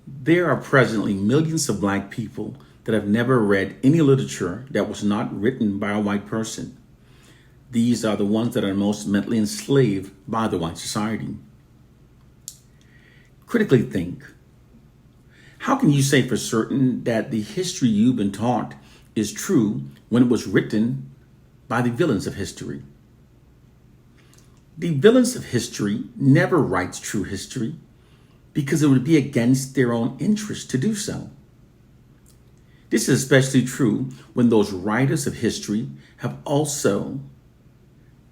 There are presently millions of black people that have never read any literature that was not written by a white person. These are the ones that are most mentally enslaved by the white society. Critically think. How can you say for certain that the history you've been taught is true when it was written by the villains of history? The villains of history never writes true history because it would be against their own interest to do so. This is especially true when those writers of history have also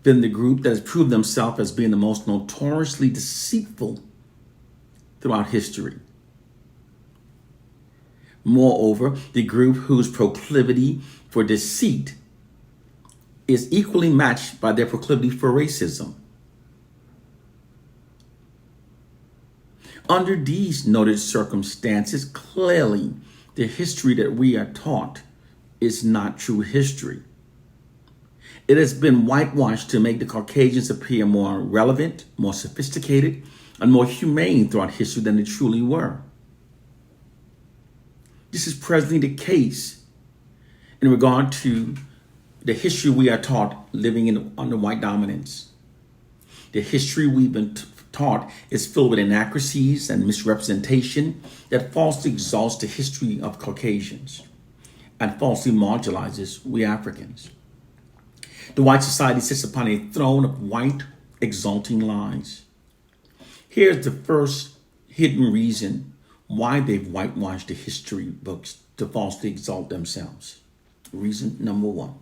been the group that has proved themselves as being the most notoriously deceitful throughout history. Moreover, the group whose proclivity for deceit is equally matched by their proclivity for racism. Under these noted circumstances, clearly the history that we are taught is not true history. It has been whitewashed to make the Caucasians appear more relevant, more sophisticated, and more humane throughout history than they truly were. This is presently the case in regard to the history we are taught living under white dominance. The history we've been taught is filled with inaccuracies and misrepresentation that falsely exalts the history of Caucasians and falsely marginalizes we Africans. The white society sits upon a throne of white exalting lies. Here's the first hidden reason why they've whitewashed the history books to falsely exalt themselves. Reason number one.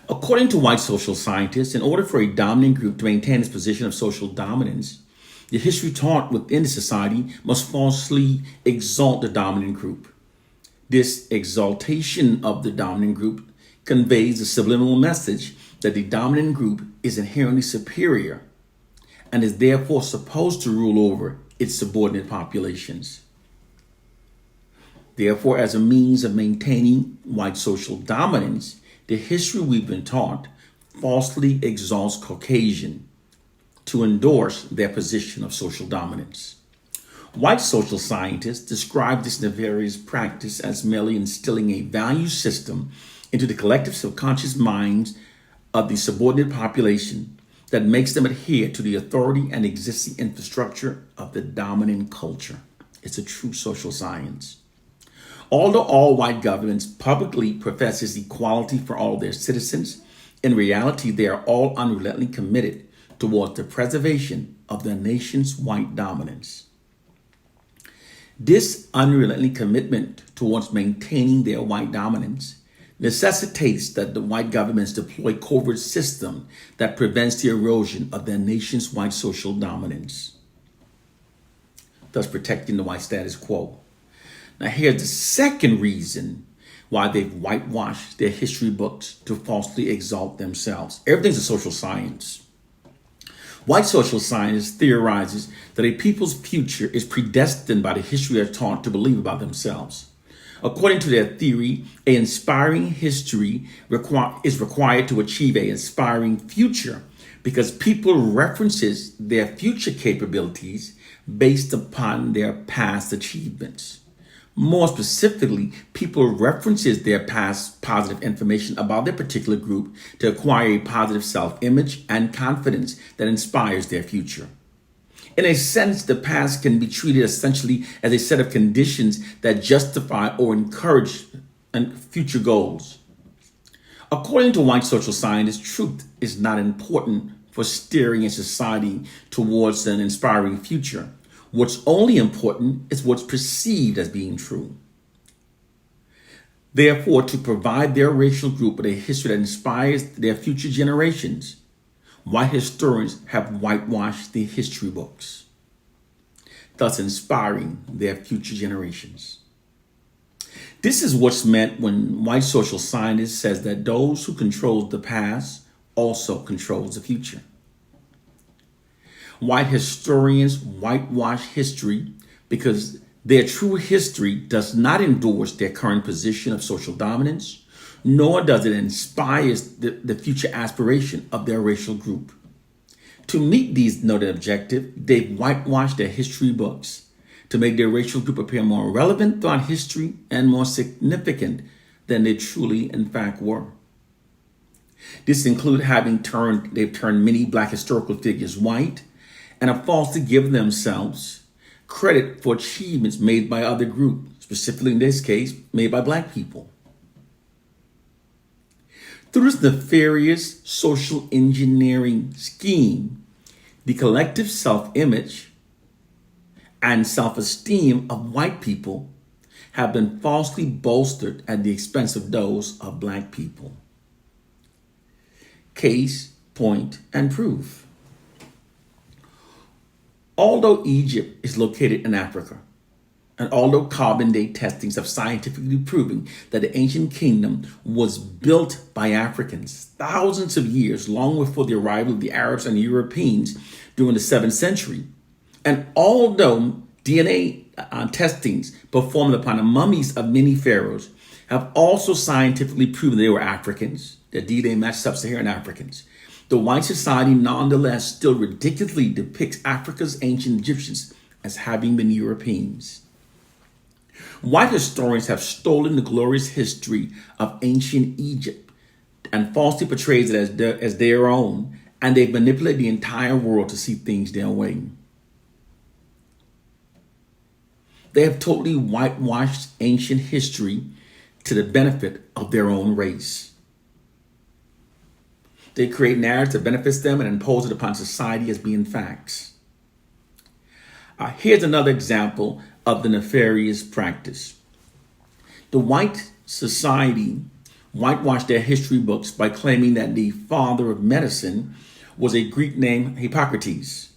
According to white social scientists, in order for a dominant group to maintain its position of social dominance, the history taught within the society must falsely exalt the dominant group. This exaltation of the dominant group conveys the subliminal message that the dominant group is inherently superior and is therefore supposed to rule over its subordinate populations. Therefore, as a means of maintaining white social dominance, the history we've been taught falsely exalts Caucasian to endorse their position of social dominance. White social scientists describe this nefarious practice as merely instilling a value system into the collective subconscious minds of the subordinate population that makes them adhere to the authority and existing infrastructure of the dominant culture. It's a true social science. Although all white governments publicly professes equality for all their citizens, in reality they are all unrelentingly committed towards the preservation of their nation's white dominance. This unrelenting commitment towards maintaining their white dominance necessitates that the white governments deploy covert system that prevents the erosion of their nation's white social dominance, thus protecting the white status quo. Now, here's the second reason why they've whitewashed their history books to falsely exalt themselves. Everything's a social science. White social science theorizes that a people's future is predestined by the history they're taught to believe about themselves. According to their theory, an inspiring history is required to achieve an inspiring future because people references their future capabilities based upon their past achievements. More specifically, people references their past positive information about their particular group to acquire a positive self-image and confidence that inspires their future. In a sense, the past can be treated essentially as a set of conditions that justify or encourage future goals. According to white social scientists, truth is not important for steering a society towards an inspiring future. What's only important is what's perceived as being true. Therefore, to provide their racial group with a history that inspires their future generations, white historians have whitewashed the history books, thus inspiring their future generations. This is what's meant when white social scientists says that those who control the past also controls the future. White historians whitewash history because their true history does not endorse their current position of social dominance, nor does it inspire the future aspiration of their racial group. To meet these noted objectives, they've whitewashed their history books. to make their racial group appear more relevant throughout history and more significant than they truly, in fact, were. This includes they've turned many black historical figures white and have falsely given themselves credit for achievements made by other groups, specifically in this case, made by black people. Through this nefarious social engineering scheme, the collective self-image and self-esteem of white people have been falsely bolstered at the expense of those of black people. Case, point, and proof. Although Egypt is located in Africa, and although carbon date testings have scientifically proven that the ancient kingdom was built by Africans thousands of years long before the arrival of the Arabs and Europeans during the 7th century, and although DNA testings performed upon the mummies of many pharaohs have also scientifically proven they were Africans, that DNA matched sub-Saharan Africans, the white society nonetheless still ridiculously depicts Africa's ancient Egyptians as having been Europeans. White historians have stolen the glorious history of ancient Egypt and falsely portrays it as their own, and they've manipulated the entire world to see things their way. They have totally whitewashed ancient history to the benefit of their own race. They create narratives that benefits them and impose it upon society as being facts. Here's another example of the nefarious practice. The white society whitewashed their history books by claiming that the father of medicine was a Greek named Hippocrates.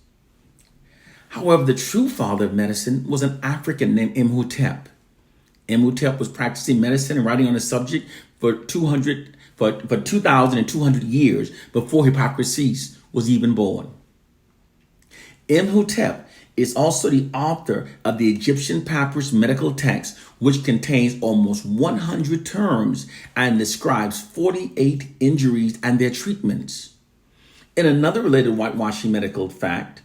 However, the true father of medicine was an African named Imhotep. Imhotep was practicing medicine and writing on the subject for 2,200 years before Hippocrates was even born. Imhotep is also the author of the Egyptian papyrus medical text, which contains almost 100 terms and describes 48 injuries and their treatments. In another related whitewashing medical fact,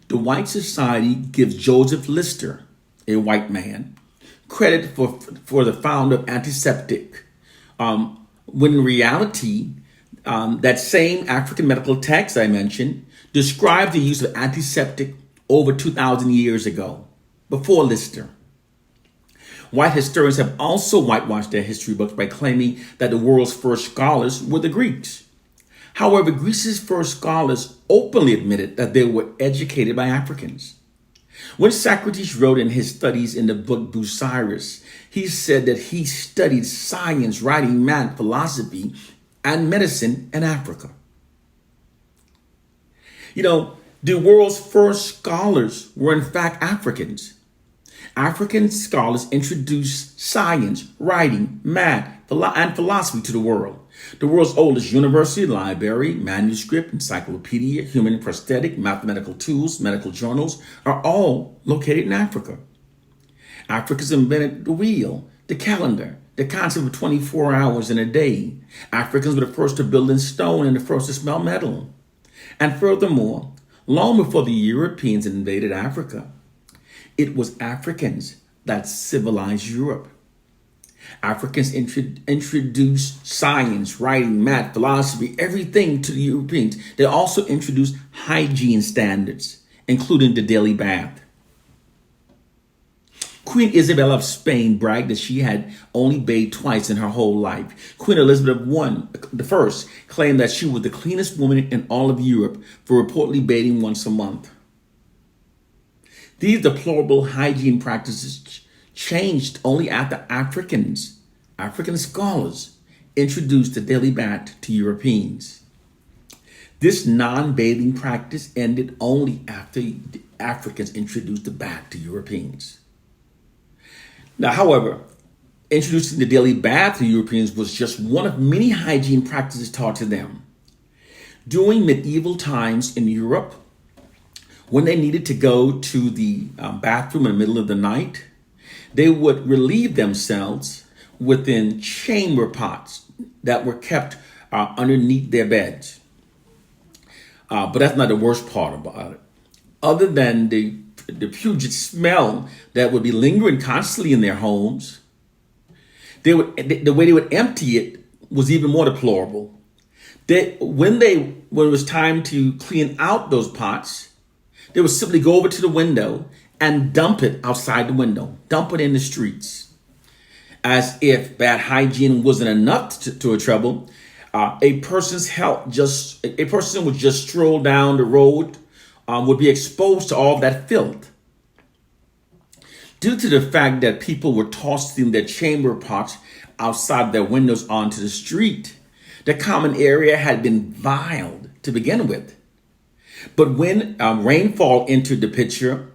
the white society gives Joseph Lister, a white man, credit for the founder of antiseptic, when in reality, that same African medical text I mentioned described the use of antiseptic over 2,000 years ago, before Lister. White historians have also whitewashed their history books by claiming that the world's first scholars were the Greeks. However, Greece's first scholars openly admitted that they were educated by Africans. When Socrates wrote in his studies in the book Bucyrus, he said that he studied science, writing, math, philosophy, and medicine in Africa. The world's first scholars were in fact Africans. African scholars introduced science, writing, math, and philosophy to the world. The world's oldest university, library, manuscript, encyclopedia, human prosthetic, mathematical tools, medical journals are all located in Africa. Africans invented the wheel, the calendar, the concept of 24 hours in a day. Africans were the first to build in stone and the first to smelt metal. And furthermore, long before the Europeans invaded Africa, it was Africans that civilized Europe. Africans introduced science, writing, math, philosophy, everything to the Europeans. They also introduced hygiene standards, including the daily bath. Queen Isabella of Spain bragged that she had only bathed twice in her whole life. Queen Elizabeth I claimed that she was the cleanest woman in all of Europe for reportedly bathing once a month. These deplorable hygiene practices changed only after African scholars introduced the daily bath to Europeans. This non-bathing practice ended only after the Africans introduced the bath to Europeans. Now, however, introducing the daily bath to Europeans was just one of many hygiene practices taught to them. During medieval times in Europe, when they needed to go to the bathroom in the middle of the night, they would relieve themselves within chamber pots that were kept underneath their beds. But that's not the worst part about it. Other than the the pungent smell that would be lingering constantly in their homes. The way they would empty it was even more deplorable. When it was time to clean out those pots, they would simply go over to the window and dump it outside the window, dump it in the streets. As if bad hygiene wasn't enough to a trouble, a person would just stroll down the road, would be exposed to all that filth. Due to the fact that people were tossing their chamber pots outside their windows onto the street, the common area had been viled to begin with. But when rainfall entered the picture,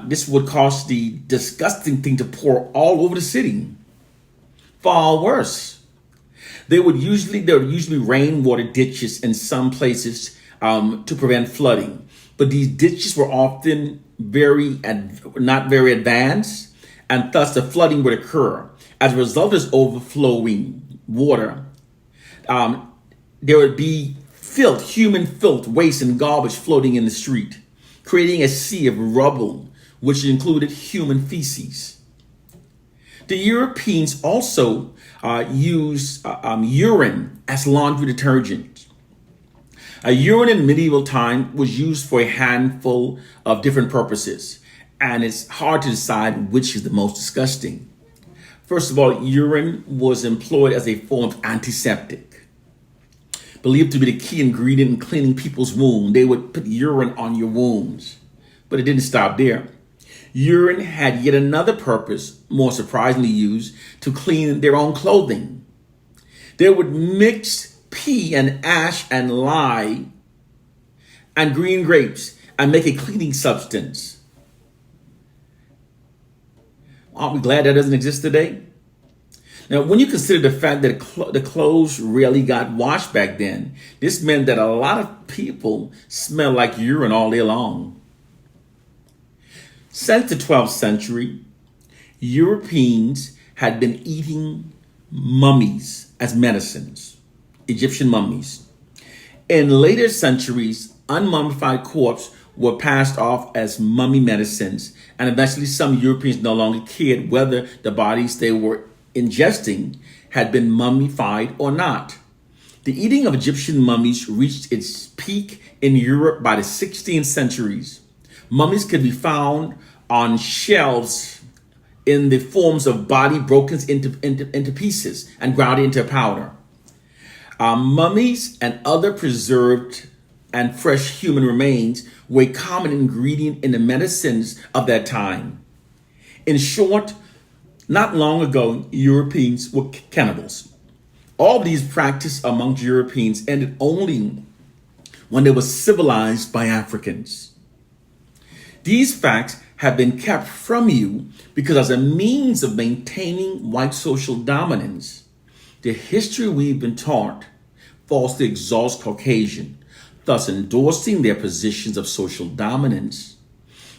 this would cause the disgusting thing to pour all over the city. Far worse, there would usually be rainwater ditches in some places to prevent flooding. But these ditches were often not very advanced, and thus the flooding would occur. As a result of this overflowing water, there would be filth, human filth, waste, and garbage floating in the street, creating a sea of rubble, which included human feces. The Europeans also used urine as laundry detergent. Urine in medieval time was used for a handful of different purposes, and it's hard to decide which is the most disgusting. First of all, urine was employed as a form of antiseptic, believed to be the key ingredient in cleaning people's wounds. They would put urine on your wounds, but it didn't stop there. Urine had yet another purpose, more surprisingly used, to clean their own clothing. They would mix pea and ash and lye and green grapes and make a cleaning substance. Aren't we glad that doesn't exist today? Now, when you consider the fact that the clothes rarely got washed back then, this meant that a lot of people smelled like urine all day long. Since the 12th century, Europeans had been eating mummies as medicines, Egyptian mummies. In later centuries, unmummified corpses were passed off as mummy medicines, and eventually some Europeans no longer cared whether the bodies they were ingesting had been mummified or not. The eating of Egyptian mummies reached its peak in Europe by the 16th centuries. Mummies could be found on shelves in the forms of body broken into pieces and ground into powder. Mummies and other preserved and fresh human remains were a common ingredient in the medicines of that time. In short, not long ago, Europeans were cannibals. All of these practices amongst Europeans ended only when they were civilized by Africans. These facts have been kept from you because as a means of maintaining white social dominance, the history we've been taught falsely exalts Caucasian, thus endorsing their positions of social dominance.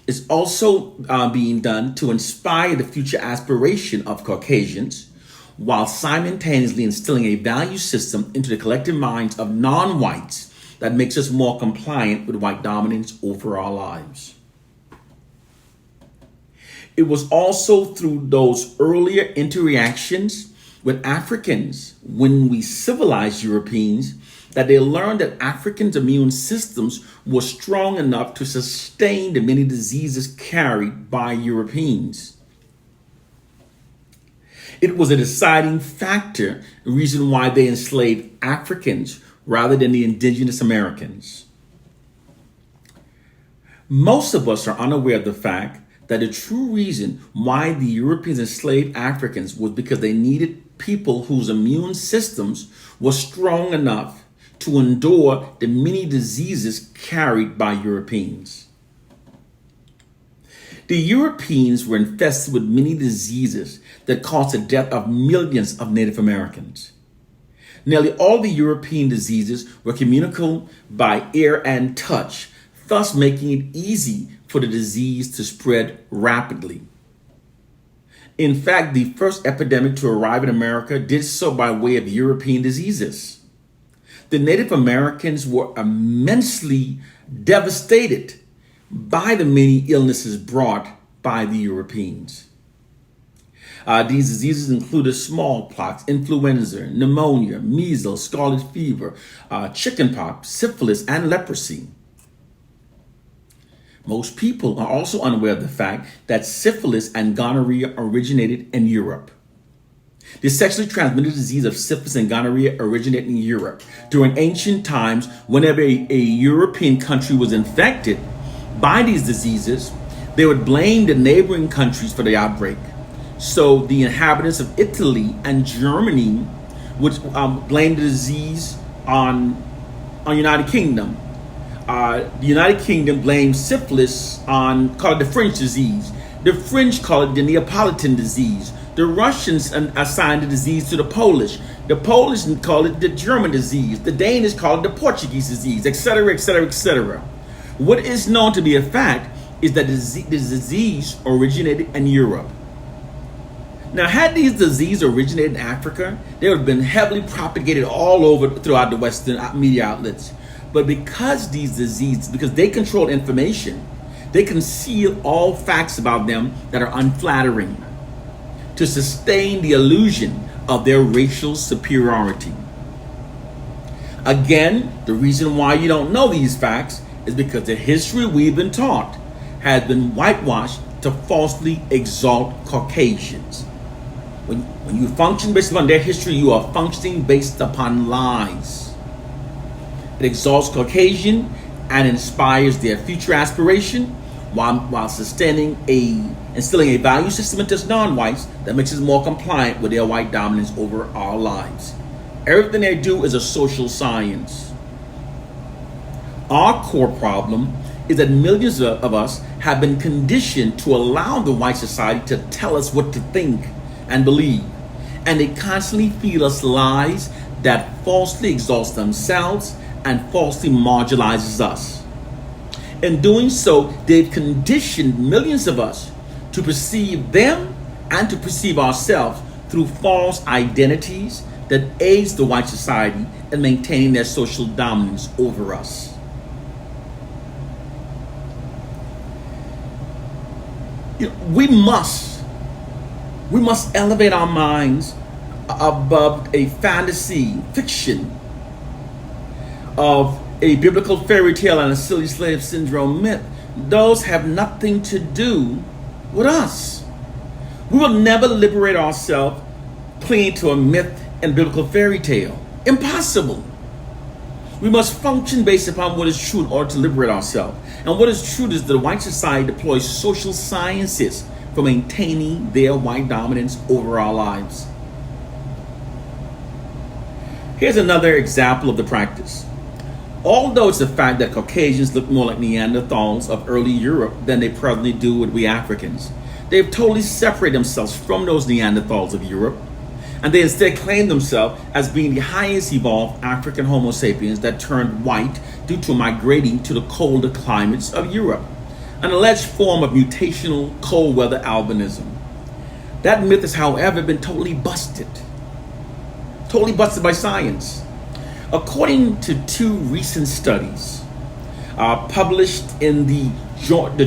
It's also being done to inspire the future aspiration of Caucasians while simultaneously instilling a value system into the collective minds of non-whites that makes us more compliant with white dominance over our lives. It was also through those earlier interactions with Africans when we civilized Europeans that they learned that Africans' immune systems were strong enough to sustain the many diseases carried by Europeans. It was a deciding factor, the reason why they enslaved Africans rather than the indigenous Americans. Most of us are unaware of the fact that the true reason why the Europeans enslaved Africans was because they needed people whose immune systems were strong enough to endure the many diseases carried by Europeans. The Europeans were infested with many diseases that caused the death of millions of Native Americans. Nearly all the European diseases were communicable by air and touch, thus making it easy for the disease to spread rapidly. In fact, the first epidemic to arrive in America did so by way of European diseases. The Native Americans were immensely devastated by the many illnesses brought by the Europeans. These diseases included smallpox, influenza, pneumonia, measles, scarlet fever, chickenpox, syphilis, and leprosy. Most people are also unaware of the fact that syphilis and gonorrhea originated in Europe. The sexually transmitted disease of syphilis and gonorrhea originated in Europe. During ancient times, whenever a European country was infected by these diseases, they would blame the neighboring countries for the outbreak. So the inhabitants of Italy and Germany would blame the disease on United Kingdom. The United Kingdom blamed syphilis on, call it the French disease. The French call it the Neapolitan disease. The Russians assigned the disease to the Polish. The Polish call it the German disease. The Danish call it the Portuguese disease, etc., etc., etc. What is known to be a fact is that the disease originated in Europe. Now, had these diseases originated in Africa, they would have been heavily propagated all over throughout the Western media outlets. But because they control information, they conceal all facts about them that are unflattering to sustain the illusion of their racial superiority. Again, the reason why you don't know these facts is because the history we've been taught has been whitewashed to falsely exalt Caucasians. When you function based upon their history, you are functioning based upon lies. It exalts Caucasian and inspires their future aspiration while instilling a value system into non-whites that makes us more compliant with their white dominance over our lives. Everything they do is a social science. Our core problem is that millions of us have been conditioned to allow the white society to tell us what to think and believe. And they constantly feed us lies that falsely exalts themselves and falsely marginalizes us. In doing so, they've conditioned millions of us to perceive them and to perceive ourselves through false identities that aids the white society in maintaining their social dominance over us. We must elevate our minds above a fantasy fiction of a biblical fairy tale and a silly slave syndrome myth. Those have nothing to do with us. We will never liberate ourselves clinging to a myth and biblical fairy tale. Impossible. We must function based upon what is true in order to liberate ourselves. And what is true is that the white society deploys social sciences for maintaining their white dominance over our lives. Here's another example of the practice. Although it's a fact that Caucasians look more like Neanderthals of early Europe than they presently do with we Africans, they've totally separated themselves from those Neanderthals of Europe, and they instead claim themselves as being the highest evolved African Homo sapiens that turned white due to migrating to the colder climates of Europe, an alleged form of mutational cold weather albinism. That myth has, however, been totally busted by science. According to two recent studies published in the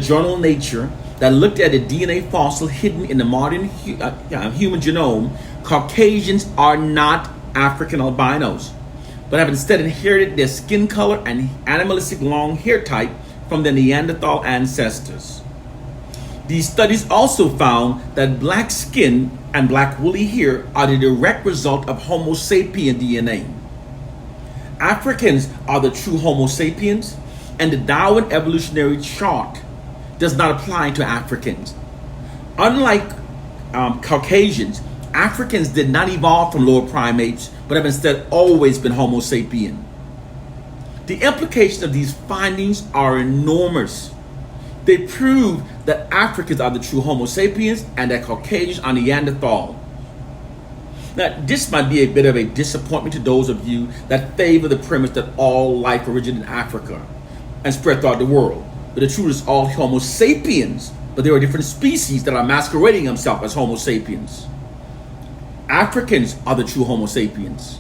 journal Nature that looked at a DNA fossil hidden in the modern human genome, Caucasians are not African albinos, but have instead inherited their skin color and animalistic long hair type from their Neanderthal ancestors. These studies also found that black skin and black woolly hair are the direct result of Homo sapien DNA. Africans are the true Homo sapiens, and the Darwin evolutionary chart does not apply to Africans. Unlike Caucasians, Africans did not evolve from lower primates, but have instead always been Homo sapien. The implications of these findings are enormous. They prove that Africans are the true Homo sapiens and that Caucasians are Neanderthal. Now, this might be a bit of a disappointment to those of you that favor the premise that all life originated in Africa and spread throughout the world. But the truth is all Homo sapiens, but there are different species that are masquerading themselves as Homo sapiens. Africans are the true Homo sapiens.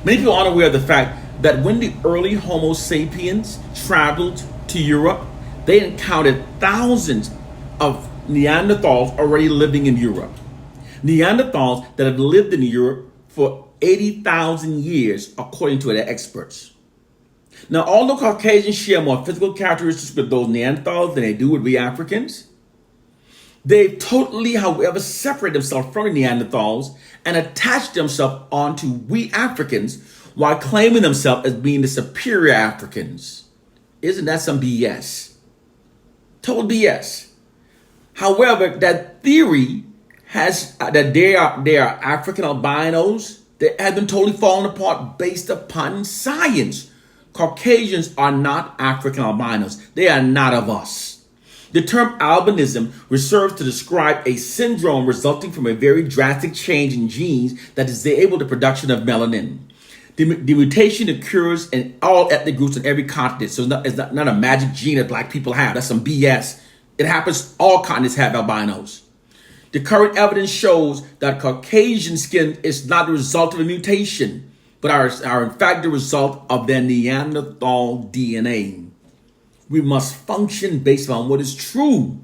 Many people aren't aware of the fact that when the early Homo sapiens traveled to Europe they encountered thousands of Neanderthals already living in Europe. Neanderthals that have lived in Europe for 80,000 years, according to the experts. Now, although Caucasians share more physical characteristics with those Neanderthals than they do with we Africans, they've totally, however, separated themselves from the Neanderthals and attached themselves onto we Africans while claiming themselves as being the superior Africans. Isn't that some BS? Total BS. However, that theory has that they are African albinos that have been totally fallen apart based upon science. Caucasians are not African albinos. They are not of us. The term albinism serves to describe a syndrome resulting from a very drastic change in genes that disable the production of melanin. The mutation occurs in all ethnic groups in every continent. So it's not a magic gene that black people have. That's some BS. It happens, all continents have albinos. The current evidence shows that Caucasian skin is not the result of a mutation, but are in fact the result of their Neanderthal DNA. We must function based on what is true.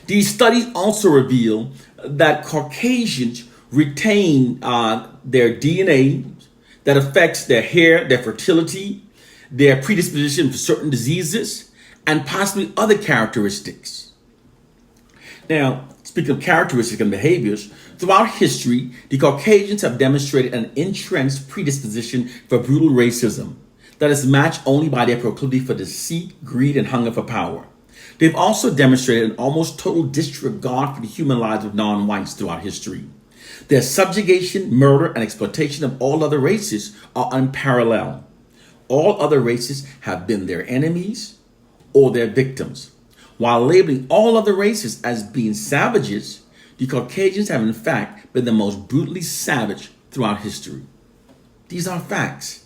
These studies also reveal that Caucasians retain their DNA that affects their hair, their fertility, their predisposition for certain diseases, and possibly other characteristics. Now, speaking of characteristics and behaviors, throughout history, the Caucasians have demonstrated an entrenched predisposition for brutal racism that is matched only by their proclivity for deceit, greed, and hunger for power. They've also demonstrated an almost total disregard for the human lives of non-whites throughout history. Their subjugation, murder, and exploitation of all other races are unparalleled. All other races have been their enemies or their victims. While labeling all other races as being savages, the Caucasians have in fact been the most brutally savage throughout history. These are facts.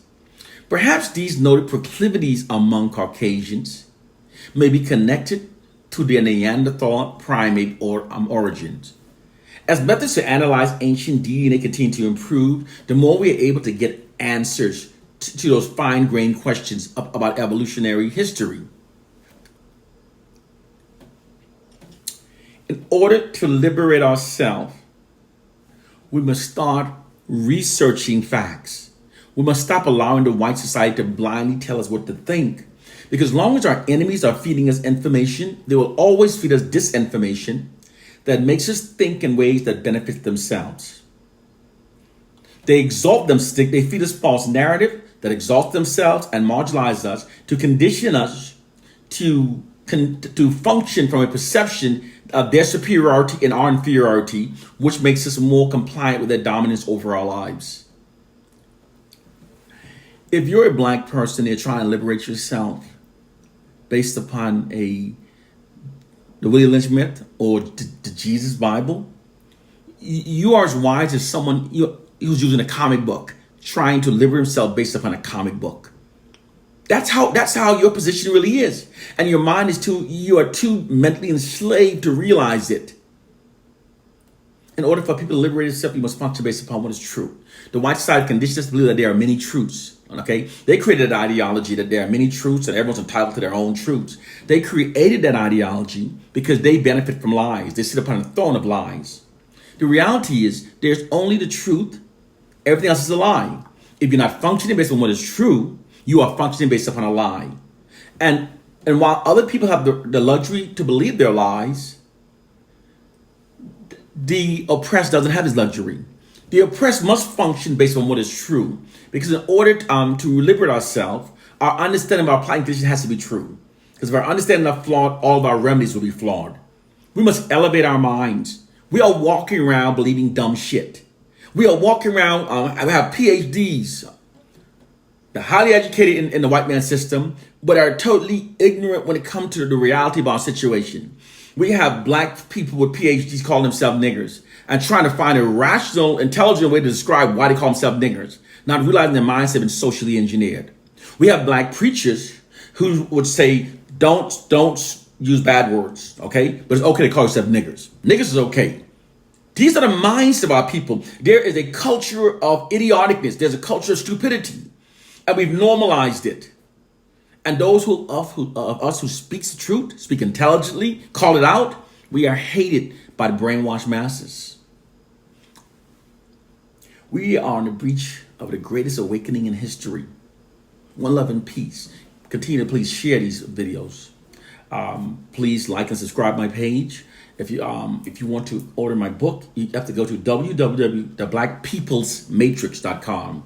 Perhaps these noted proclivities among Caucasians may be connected to their Neanderthal primate origins. As methods to analyze ancient DNA continue to improve, the more we are able to get answers to those fine-grained questions about evolutionary history. In order to liberate ourselves, we must start researching facts. We must stop allowing the white society to blindly tell us what to think. Because as long as our enemies are feeding us information, they will always feed us disinformation that makes us think in ways that benefit themselves. They feed us false narrative that exalts themselves and marginalize us to condition us to function from a perception of their superiority and our inferiority, which makes us more compliant with their dominance over our lives. If you're a black person, you're trying to liberate yourself based upon the William Lynch myth or the Jesus Bible, you are as wise as someone who's using a comic book, trying to liberate himself based upon a comic book. That's how your position really is. And your mind you are too mentally enslaved to realize it. In order for people to liberate themselves, you must function based upon what is true. The white side conditions us to believe that there are many truths. Okay? They created an ideology that there are many truths and everyone's entitled to their own truths. They created that ideology because they benefit from lies. They sit upon a throne of lies. The reality is there's only the truth. Everything else is a lie. If you're not functioning based on what is true, you are functioning based upon a lie. And while other people have the luxury to believe their lies, the oppressed doesn't have this luxury. The oppressed must function based on what is true. Because in order to liberate ourselves, our understanding of our plight and condition has to be true. Because if our understanding is flawed, all of our remedies will be flawed. We must elevate our minds. We are walking around believing dumb shit. We are walking around, have PhDs. They're highly educated in the white man system, but are totally ignorant when it comes to the reality of our situation. We have black people with PhDs calling themselves niggers and trying to find a rational, intelligent way to describe why they call themselves niggers, not realizing their minds have been socially engineered. We have black preachers who would say, don't use bad words, okay? But it's okay to call yourself niggers. Niggers is okay. These are the minds of our people. There is a culture of idioticness. There's a culture of stupidity. And we've normalized it. And those of us who speaks the truth, speak intelligently, call it out, we are hated by the brainwashed masses. We are on the breach of the greatest awakening in history. One love and peace. Continue to please share these videos. Please like and subscribe my page. If you want to order my book, you have to go to www.theblackpeoplesmatrix.com.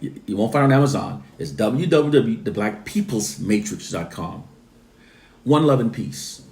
You won't find it on Amazon. It's www.theblackpeoplesmatrix.com. One love and peace.